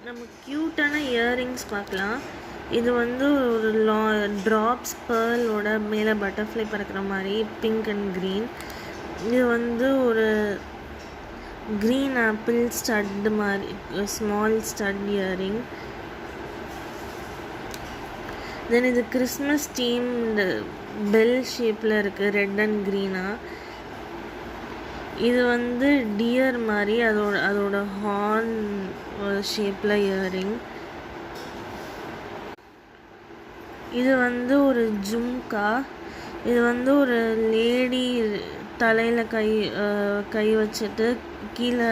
நம்ம க்யூட்டான இயரிங்ஸ் பார்க்கலாம். இது வந்து ஒரு ட்ராப்ஸ் பேர்லோட மேலே பட்டர்ஃப்ளை பறக்கிற மாதிரி பிங்க் அண்ட் க்ரீன். இது வந்து ஒரு க்ரீன் ஆப்பிள் ஸ்டட் மாதிரி ஸ்மால் ஸ்டட் இயரிங். தென் இது கிறிஸ்மஸ் தீம்டு பெல் ஷேப்பில் இருக்குது, ரெட் அண்ட் க்ரீனாக. இது வந்து டியர் மாதிரி அதோட ஹார்ன் ஷேப்பில் இயரிங். இது வந்து ஒரு ஜும்கா. இது வந்து ஒரு லேடி தலையில் கை வச்சுட்டு கீழே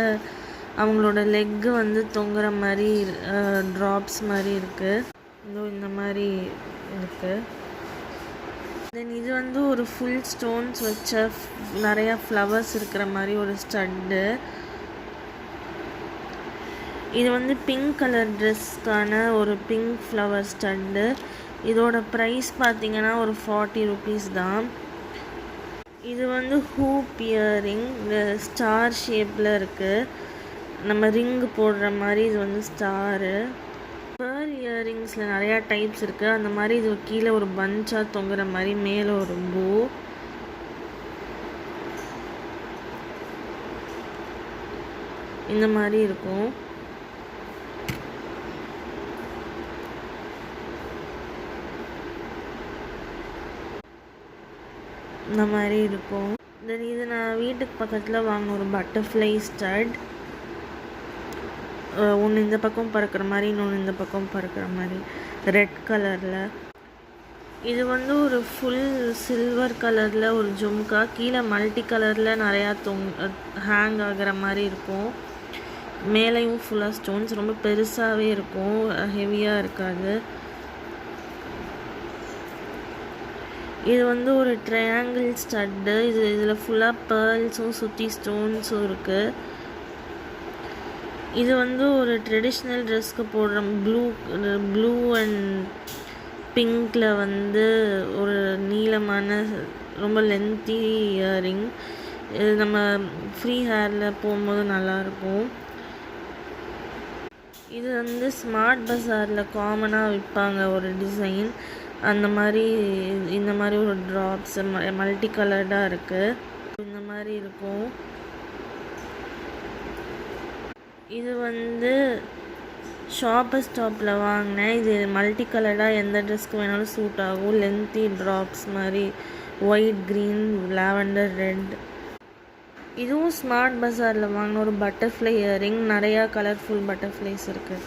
அவங்களோட லெக்கு வந்து தொங்குற மாதிரி ட்ராப்ஸ் மாதிரி இருக்குது. இந்த மாதிரி இருக்குது. தென் இது வந்து ஒரு ஃபுல் ஸ்டோன்ஸ் வச்ச நிறையா ஃப்ளவர்ஸ் இருக்கிற மாதிரி ஒரு ஸ்டட்டு. இது வந்து பிங்க் கலர் ட்ரெஸ்க்கான ஒரு பிங்க் ஃப்ளவர் ஸ்டட்டு. இதோட ப்ரைஸ் பார்த்திங்கன்னா ஒரு 40 rupees தான். இது வந்து ஹூப் இயரிங், ஸ்டார் ஷேப்பில் இருக்குது. நம்ம ரிங்கு போடுற மாதிரி இது வந்து ஸ்டாரு. பேர்ல் இயரிங்ஸில் நிறையா டைப்ஸ் இருக்குது. அந்த மாதிரி இது கீழே ஒரு பஞ்சாக தொங்குற மாதிரி மேலே ஒரு பூ. இந்த மாதிரி இருக்கும். இந்த மாதிரி இருக்கும். தென் இது நான் வீட்டுக்கு பக்கத்தில் வாங்கின ஒரு பட்டர்ஃப்ளை ஸ்டட். ஒன்று இந்த பக்கம் பறக்கிற மாதிரி, இன்னொன்று இந்த பக்கம் பறக்கிற மாதிரி, ரெட் கலரில். இது வந்து ஒரு ஃபுல் சில்வர் கலரில் ஒரு ஜும்கா. கீழே மல்டி கலரில் நிறையா ஹேங் ஆகிற மாதிரி இருக்கும். மேலேயும் ஃபுல்லாக ஸ்டோன்ஸ், ரொம்ப பெருசாகவே இருக்கும், ஹெவியாக இருக்காது. இது வந்து ஒரு ட்ரையாங்கிள் ஸ்டட்டு. இதில் ஃபுல்லாக பேர்ல்ஸும் சுற்றி ஸ்டோன்ஸும் இருக்குது. இது வந்து ஒரு ட்ரெடிஷ்னல் ட்ரெஸ்க்கு போடுற ப்ளூ அண்ட் பிங்க்கில் வந்து ஒரு நீளமான ரொம்ப லென்த்தி இயரிங். இது நம்ம ஃப்ரீ ஹேரில் போகும்போது நல்லாயிருக்கும். இது வந்து ஸ்மார்ட் பஸாரில் காமனாக விற்பாங்க ஒரு டிசைன். அந்த மாதிரி இந்த மாதிரி ஒரு ட்ராப்ஸ் மல்டி கலர்டாக இருக்குது. இந்த மாதிரி இருக்கும். இது வந்து ஷாப்பர் ஸ்டாப்பில் வாங்கினேன். இது மல்டி கலர்டாக எந்த ட்ரெஸ்க்கு வேணாலும் சூட் ஆகும். லென்த்தி ட்ராப்ஸ் மாதிரி ஒயிட், க்ரீன், லாவெண்டர், ரெட். இதுவும் ஸ்மார்ட் பஸாரில் வாங்கின ஒரு பட்டர்ஃப்ளை இயரிங். நிறையா கலர்ஃபுல் பட்டர்ஃப்ளைஸ் இருக்குது.